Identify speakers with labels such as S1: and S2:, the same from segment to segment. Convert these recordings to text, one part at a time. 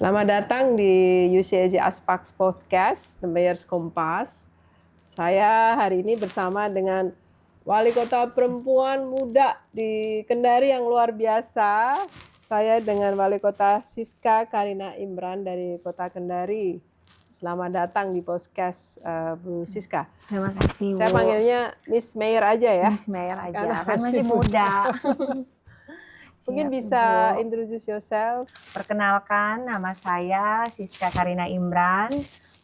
S1: Selamat datang di UCAJ Aspax Podcast, The Mayors Kompas. Saya hari ini bersama dengan Wali Kota Perempuan Muda di Kendari yang luar biasa. Saya dengan Wali Kota Siska Karina Imran dari Kota Kendari. Selamat datang di podcast Bu Siska.
S2: Terima kasih, Bu.
S1: Saya panggilnya Miss Mayor aja ya.
S2: Miss Mayor aja, kan masih muda.
S1: Mungkin
S2: Siap,
S1: bisa
S2: Bu.
S1: introduce yourself.
S2: Perkenalkan, nama saya Siska Karina Imran,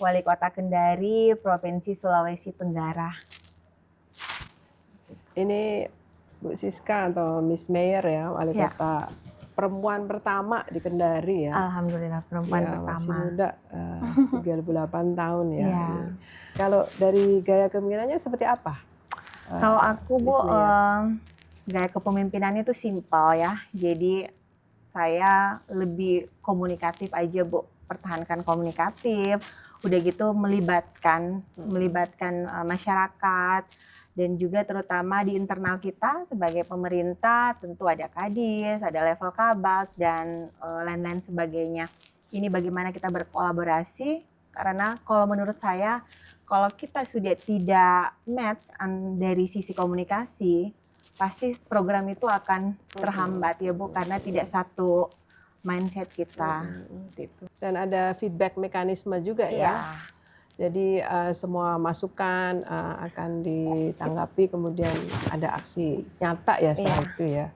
S2: Wali Kota Kendari, Provinsi Sulawesi Tenggara.
S1: Ini Bu Siska atau Miss Mayor ya, Wali Kota perempuan pertama di Kendari ya.
S2: Alhamdulillah, perempuan
S1: ya,
S2: pertama.
S1: Masih muda, 38 tahun ya.
S2: Ya.
S1: Kalau dari gaya kepemimpinannya seperti apa?
S2: Kalau aku, Bu,
S1: Miss Mayor?
S2: gaya kepemimpinannya itu simpel ya. Jadi saya lebih komunikatif aja, Bu. Pertahankan komunikatif. Udah gitu melibatkan masyarakat. Dan juga terutama di internal kita sebagai pemerintah, tentu ada Kadis, ada level Kabag, dan lain-lain sebagainya. Ini bagaimana kita berkolaborasi, karena kalau menurut saya, kalau kita sudah tidak match dari sisi komunikasi, pasti program itu akan terhambat ya Bu, karena tidak satu mindset kita. Gitu.
S1: Dan ada feedback mekanisme juga ya. Jadi semua masukan akan ditanggapi, kemudian ada aksi nyata ya setelah itu ya.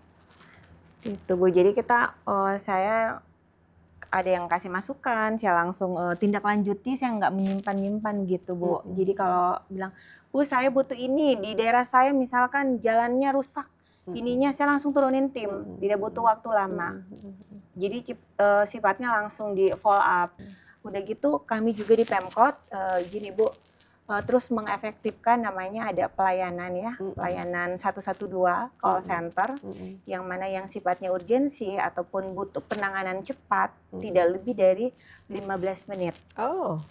S2: Itu Bu, jadi saya ada yang kasih masukan, saya langsung tindak lanjuti, saya nggak menyimpan-nyimpan gitu Bu. Jadi kalau bilang, Bu saya butuh ini, di daerah saya misalkan jalannya rusak, ininya saya langsung turunin tim, tidak butuh waktu lama. Jadi sifatnya langsung di follow up. Udah gitu kami juga di Pemkot, gini Bu, terus mengefektifkan namanya ada pelayanan ya, pelayanan 112 call center, yang mana yang sifatnya urgensi ataupun butuh penanganan cepat, tidak lebih dari 15 menit.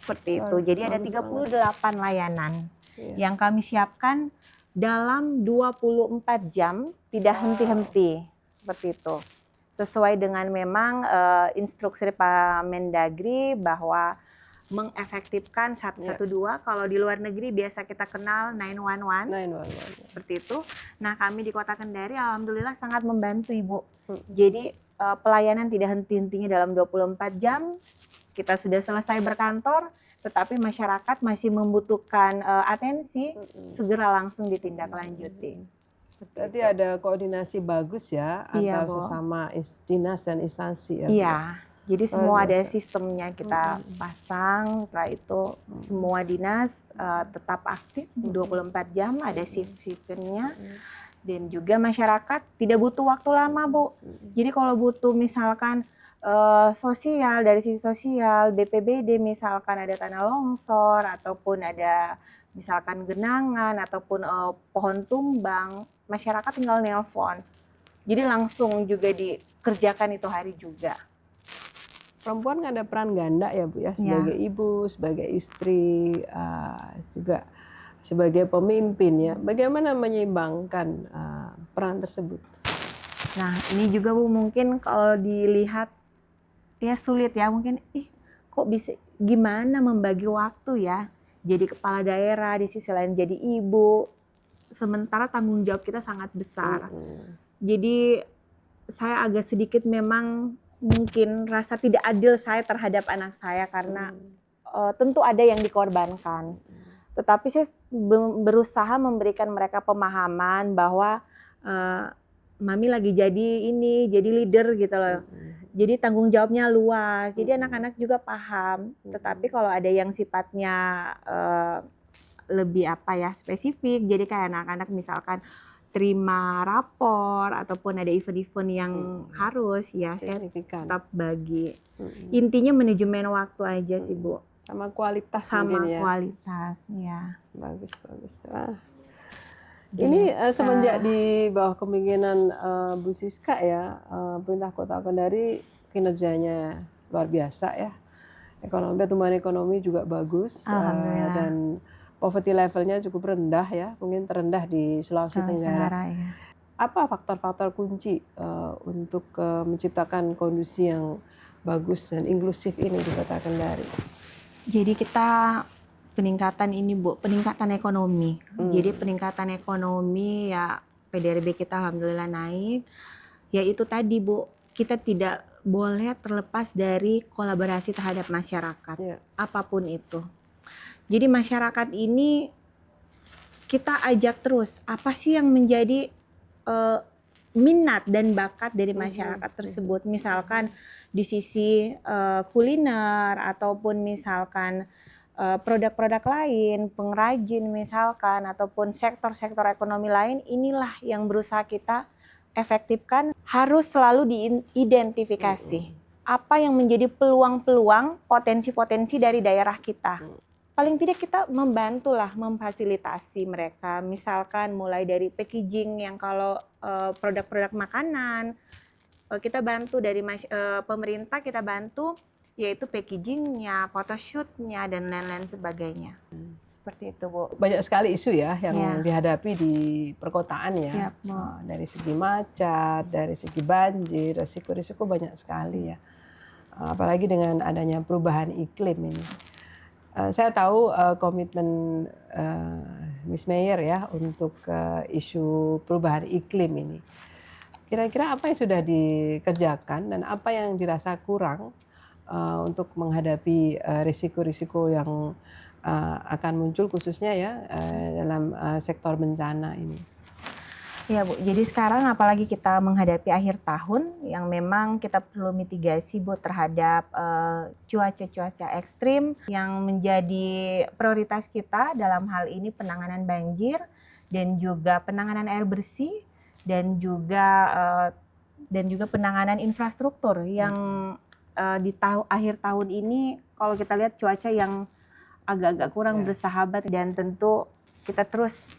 S2: Seperti itu. Jadi ada 38 layanan yang kami siapkan dalam 24 jam, tidak henti-henti. Seperti itu. Sesuai dengan memang instruksi Pak Mendagri bahwa mengefektifkan 112, kalau di luar negeri biasa kita kenal 911. Seperti itu. Nah, kami di Kota Kendari alhamdulillah sangat membantu Ibu. Jadi pelayanan tidak henti-hentinya dalam 24 jam. Kita sudah selesai berkantor, tetapi masyarakat masih membutuhkan atensi, segera langsung ditindaklanjuti.
S1: Berarti ada koordinasi bagus ya antar sesama dinas dan instansi ya.
S2: Iya, jadi semua ada sistemnya kita pasang. Setelah itu semua dinas tetap aktif 24 jam, ada shift-shiftnya. Dan juga masyarakat tidak butuh waktu lama Bu. Jadi kalau butuh misalkan sosial, dari sisi sosial, BPBD misalkan ada tanah longsor, ataupun ada misalkan genangan, ataupun pohon tumbang, masyarakat tinggal nelpon. Jadi langsung juga dikerjakan itu hari juga.
S1: Perempuan kan ada peran ganda ya Bu ya, sebagai ibu, sebagai istri, juga sebagai pemimpin ya. Bagaimana menyeimbangkan peran tersebut?
S2: Nah ini juga Bu, mungkin kalau dilihat ya sulit ya, mungkin kok bisa, gimana membagi waktu ya. Jadi kepala daerah, di sisi lain jadi ibu, sementara tanggung jawab kita sangat besar. Jadi saya agak sedikit memang mungkin rasa tidak adil saya terhadap anak saya, karena tentu ada yang dikorbankan. Tetapi saya berusaha memberikan mereka pemahaman bahwa mami lagi jadi leader gitu loh. Jadi tanggung jawabnya luas. Jadi anak-anak juga paham. Tetapi kalau ada yang sifatnya lebih spesifik, jadi kayak anak-anak misalkan terima rapor ataupun ada event-event yang harus ya saya tetap bagi. Intinya manajemen waktu aja sih Bu.
S1: Sama kualitas
S2: mungkin ya. Sama kualitas ya.
S1: Bagus. Ini semenjak di bawah kepemimpinan Bu Siska ya, pemerintah Kota Kendari kinerjanya luar biasa ya. Pertumbuhan ekonomi juga bagus, dan poverty levelnya cukup rendah ya, mungkin terendah di Sulawesi Tenggara. Apa faktor-faktor kunci untuk menciptakan kondisi yang bagus dan inklusif ini di Kota Kendari?
S2: Jadi kita peningkatan ini Bu, peningkatan ekonomi. Jadi peningkatan ekonomi ya PDRB kita alhamdulillah naik. Ya itu tadi Bu, kita tidak boleh terlepas dari kolaborasi terhadap masyarakat, apapun itu. Jadi masyarakat ini kita ajak terus, apa sih yang menjadi minat dan bakat dari masyarakat tersebut. Misalkan di sisi kuliner ataupun misalkan produk-produk lain, pengrajin misalkan, ataupun sektor-sektor ekonomi lain, inilah yang berusaha kita efektifkan. Harus selalu diidentifikasi apa yang menjadi peluang-peluang, potensi-potensi dari daerah kita. Paling tidak kita membantulah memfasilitasi mereka, misalkan mulai dari packaging yang kalau produk-produk makanan, kita bantu dari pemerintah, kita bantu yaitu packagingnya, photoshootnya, dan lain-lain sebagainya. Seperti itu Bu.
S1: Banyak sekali isu ya yang dihadapi di perkotaan ya.
S2: Siap, Bu.
S1: Dari segi macet, dari segi banjir, risiko-risiko banyak sekali ya. Apalagi dengan adanya perubahan iklim ini. Saya tahu komitmen Miss Mayor ya untuk isu perubahan iklim ini. Kira-kira apa yang sudah dikerjakan dan apa yang dirasa kurang untuk menghadapi risiko-risiko yang akan muncul khususnya ya dalam sektor bencana ini?
S2: Ya Bu, jadi sekarang apalagi kita menghadapi akhir tahun yang memang kita perlu mitigasi Bu terhadap cuaca-cuaca ekstrim yang menjadi prioritas kita dalam hal ini penanganan banjir dan juga penanganan air bersih dan juga penanganan infrastruktur yang di akhir tahun ini kalau kita lihat cuaca yang agak-agak kurang bersahabat dan tentu kita terus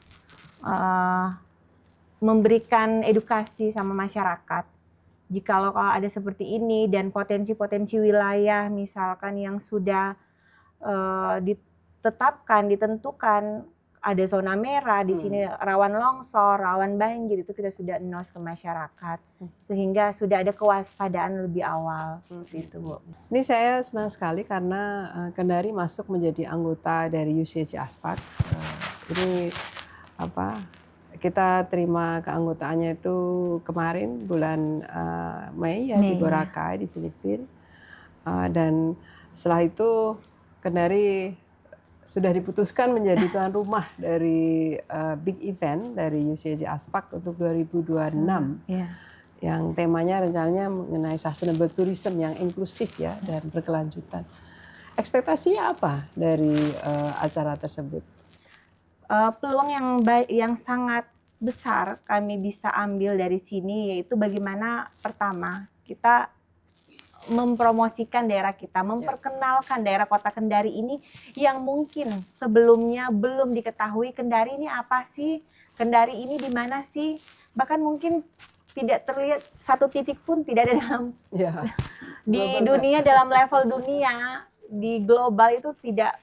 S2: memberikan edukasi sama masyarakat. Jikalau kalau ada seperti ini dan potensi-potensi wilayah misalkan yang sudah ditetapkan, ditentukan ada zona merah di sini rawan longsor, rawan banjir itu kita sudah announce ke masyarakat sehingga sudah ada kewaspadaan lebih awal seperti itu Bu.
S1: Ini saya senang sekali karena Kendari masuk menjadi anggota dari UCG Aspak. Ini kita terima keanggotaannya itu kemarin bulan Mei ya di Boracay di Filipina dan setelah itu Kendari sudah diputuskan menjadi tuan rumah dari big event dari UCG Aspak untuk 2026 yang temanya rencananya mengenai sustainable tourism yang inklusif ya dan berkelanjutan. Ekspektasinya apa dari acara tersebut?
S2: Peluang yang sangat besar kami bisa ambil dari sini yaitu bagaimana pertama kita mempromosikan daerah kita, memperkenalkan daerah Kota Kendari ini yang mungkin sebelumnya belum diketahui Kendari ini apa sih, Kendari ini di mana sih, bahkan mungkin tidak terlihat satu titik pun tidak ada dalam di dunia dalam level dunia di global itu tidak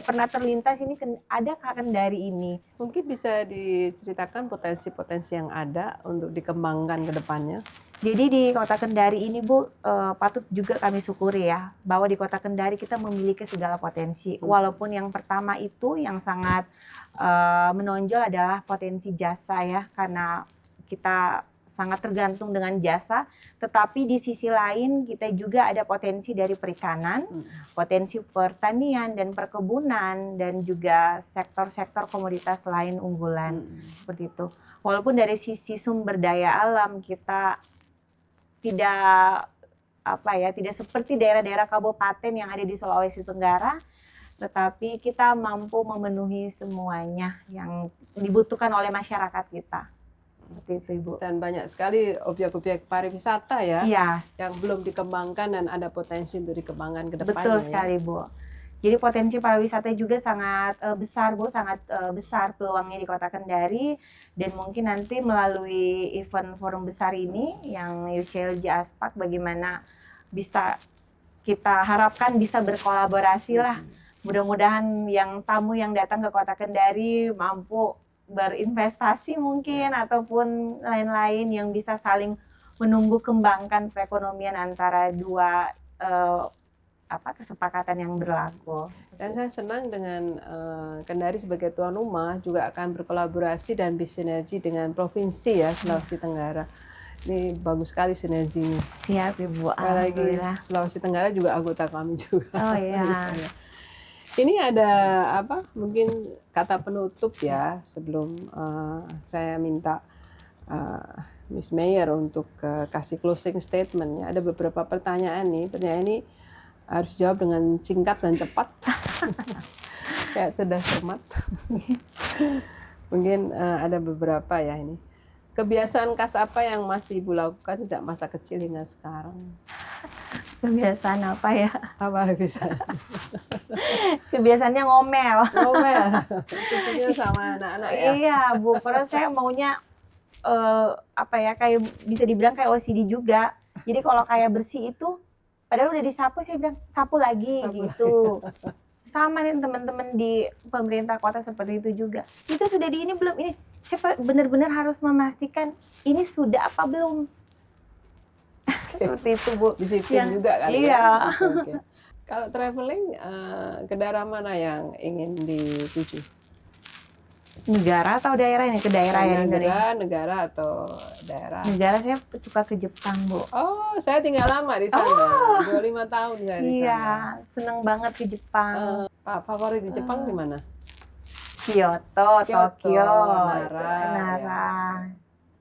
S2: pernah terlintas ini ada Kendari ini.
S1: Mungkin bisa diceritakan potensi-potensi yang ada untuk dikembangkan ke depannya.
S2: Jadi di Kota Kendari ini Bu, patut juga kami syukuri ya, bahwa di Kota Kendari kita memiliki segala potensi. Walaupun yang pertama itu yang sangat menonjol adalah potensi jasa ya, karena kita sangat tergantung dengan jasa, tetapi di sisi lain kita juga ada potensi dari perikanan, potensi pertanian dan perkebunan, dan juga sektor-sektor komoditas lain unggulan, seperti itu. Walaupun dari sisi sumber daya alam kita tidak seperti daerah-daerah kabupaten yang ada di Sulawesi Tenggara, tetapi kita mampu memenuhi semuanya yang dibutuhkan oleh masyarakat kita. Seperti itu Ibu.
S1: Dan banyak sekali objek-objek pariwisata ya yang belum dikembangkan dan ada potensi untuk dikembangkan ke depannya.
S2: Betul sekali Bu. Jadi potensi pariwisata juga sangat besar Bu, sangat besar peluangnya di Kota Kendari dan mungkin nanti melalui event forum besar ini yang UCLG Aspak bagaimana bisa kita harapkan bisa berkolaborasi lah. Mudah-mudahan yang tamu yang datang ke Kota Kendari mampu berinvestasi mungkin ataupun lain-lain yang bisa saling menumbuh kembangkan perekonomian antara dua kesepakatan yang berlaku.
S1: Dan saya senang dengan Kendari sebagai tuan rumah juga akan berkolaborasi dan bersinergi dengan provinsi ya Sulawesi Tenggara. Ini bagus sekali sinerginya.
S2: Siap Ibu,
S1: Apalagi
S2: alhamdulillah.
S1: Sulawesi Tenggara juga anggota kami juga.
S2: Oh iya.
S1: Ini ada mungkin kata penutup ya sebelum saya minta Miss Mayer untuk kasih closing statement. Ada beberapa pertanyaan nih. Pertanyaan ini harus jawab dengan singkat dan cepat. Kayak sudah cermat. Mungkin ada beberapa ya ini. Kebiasaan khas apa yang masih Ibu lakukan sejak masa kecil hingga sekarang?
S2: Kebiasaan apa ya?
S1: Apa bisa?
S2: Kebiasaannya ngomel.
S1: Ngomel. Tentunya sama anak-anak ya.
S2: Iya Bu, karena saya maunya kayak bisa dibilang kayak OCD juga. Jadi kalau kayak bersih itu, padahal udah disapu, saya bilang sapu lagi gitu. Sama nih teman-teman di pemerintah kota seperti itu juga. Itu sudah di ini belum? Ini saya benar-benar harus memastikan ini sudah apa belum. Seperti itu Bu.
S1: Disiplin juga kali
S2: iya.
S1: ya. Oke. Kalau traveling, ke daerah mana yang ingin dituju?
S2: Negara atau daerah ini? Ke daerah ya?
S1: Negara atau daerah?
S2: Negara saya suka ke Jepang Bu.
S1: Oh, saya tinggal lama di sana. 25 tahun saya di sana.
S2: Iya, seneng banget ke Jepang.
S1: Favorit di Jepang di mana?
S2: Kyoto, Tokyo,
S1: Nara.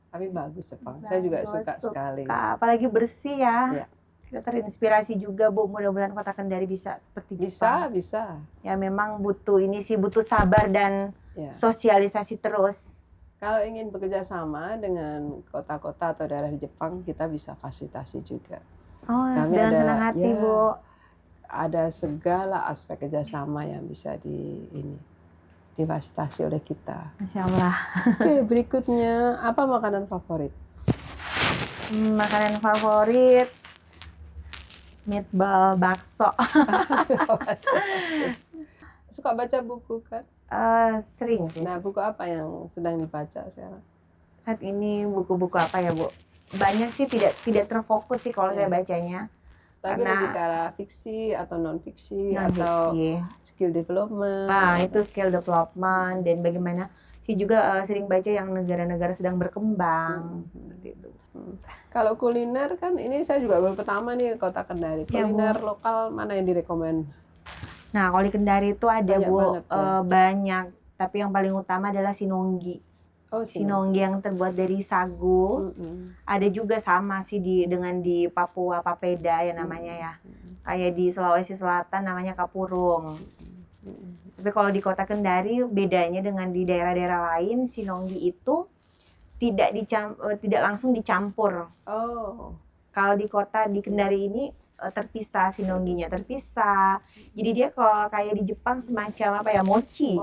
S1: Tapi bagus Jepang. Saya juga suka sekali.
S2: Apalagi bersih ya.
S1: Ya.
S2: Kita terinspirasi juga Bu. Mudah-mudahan Kota Kendari bisa seperti Jepang.
S1: Bisa.
S2: Ya memang butuh sabar dan sosialisasi terus.
S1: Kalau ingin bekerja sama dengan kota-kota atau daerah di Jepang, kita bisa fasilitasi juga.
S2: Oh,
S1: kami
S2: dengan
S1: ada
S2: senang hati Bu.
S1: Ada segala aspek kerjasama yang bisa difasilitasi oleh kita.
S2: Masya Allah.
S1: Oke, berikutnya apa makanan favorit?
S2: Makanan favorit meatball bakso.
S1: Suka baca buku kan?
S2: Sering sih.
S1: Nah, buku apa yang sedang dibaca sekarang?
S2: Saat ini buku-buku apa ya Bu? Banyak sih, tidak terfokus sih kalau saya bacanya.
S1: Tapi lebih ke arah fiksi atau non-fiksi atau skill development.
S2: Nah, itu skill development dan bagaimana sih juga sering baca yang negara-negara sedang berkembang seperti itu.
S1: Kalau kuliner kan ini saya juga baru pertama nih ke Kota Kendari. Kuliner lokal mana yang direkomend?
S2: Nah, kalau di Kendari itu ada
S1: banyak
S2: Bu,
S1: banget,
S2: banyak, tapi yang paling utama adalah sinonggi.
S1: Oh,
S2: sinonggi yang terbuat dari sagu. Ada juga sama sih dengan di Papua Papeda ya namanya ya. Kayak di Sulawesi Selatan namanya kapurung. Tapi kalau di Kota Kendari bedanya dengan di daerah-daerah lain, sinonggi itu tidak langsung dicampur.
S1: Oh.
S2: Kalau di Kendari ini terpisah, sinongginya terpisah. Jadi dia kalau kayak di Jepang semacam apa ya, mochi.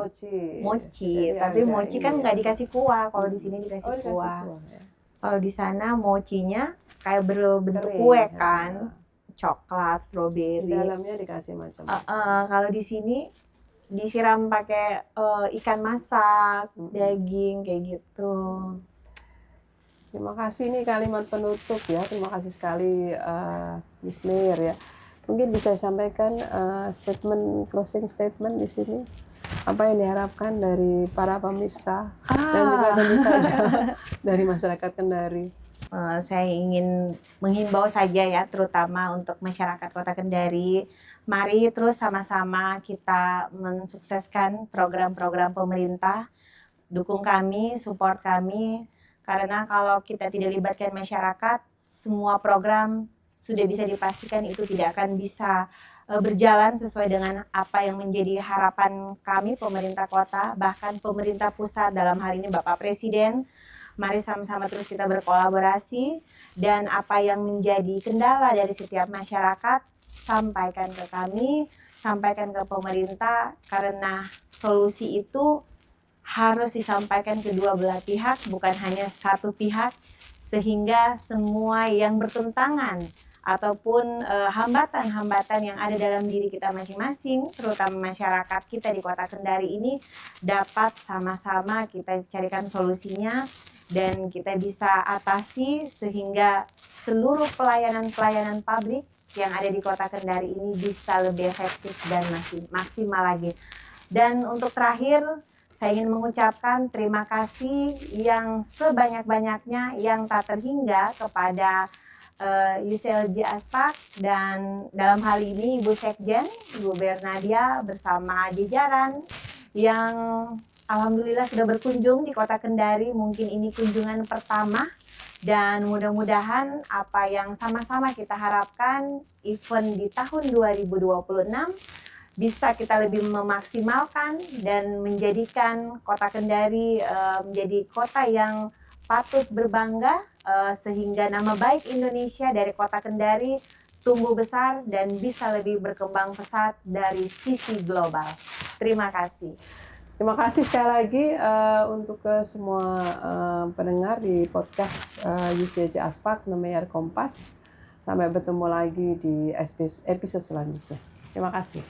S2: Tapi mochi kan nggak dikasih kuah. Kalau di sini dikasih kuah. Ya. Kalau di sana mochinya kayak berbentuk kue kan, coklat, stroberi.
S1: Di dalamnya dikasih macam-macam.
S2: Kalau di sini disiram pakai ikan masak, daging kayak gitu.
S1: Terima kasih, nih kalimat penutup ya. Terima kasih sekali Miss Mayer ya. Mungkin bisa sampaikan closing statement di sini. Apa yang diharapkan dari para pemirsa dan juga tentu saja dari masyarakat Kendari.
S2: Saya ingin menghimbau saja ya, terutama untuk masyarakat Kota Kendari. Mari terus sama-sama kita mensukseskan program-program pemerintah. Dukung kami, support kami. Karena kalau kita tidak libatkan masyarakat, semua program sudah bisa dipastikan itu tidak akan bisa berjalan sesuai dengan apa yang menjadi harapan kami pemerintah kota, bahkan pemerintah pusat dalam hal ini Bapak Presiden. Mari sama-sama terus kita berkolaborasi dan apa yang menjadi kendala dari setiap masyarakat sampaikan ke kami, sampaikan ke pemerintah, karena solusi itu harus disampaikan kedua belah pihak, bukan hanya satu pihak, sehingga semua yang bertentangan ataupun hambatan-hambatan yang ada dalam diri kita masing-masing, terutama masyarakat kita di Kota Kendari ini, dapat sama-sama kita carikan solusinya dan kita bisa atasi sehingga seluruh pelayanan-pelayanan publik yang ada di Kota Kendari ini bisa lebih efektif dan maksimal lagi. Dan untuk terakhir, saya ingin mengucapkan terima kasih yang sebanyak-banyaknya yang tak terhingga kepada UCLJ Aspak dan dalam hal ini Ibu Sekjen, Ibu Bernadia bersama jajaran yang alhamdulillah sudah berkunjung di Kota Kendari. Mungkin ini kunjungan pertama dan mudah-mudahan apa yang sama-sama kita harapkan event di tahun 2026 bisa kita lebih memaksimalkan dan menjadikan Kota Kendari menjadi kota yang patut berbangga sehingga nama baik Indonesia dari Kota Kendari tumbuh besar dan bisa lebih berkembang pesat dari sisi global. Terima kasih.
S1: Terima kasih sekali lagi untuk semua pendengar di podcast UCLJ Aspak Namanya Kompas. Sampai bertemu lagi di episode selanjutnya. Terima kasih.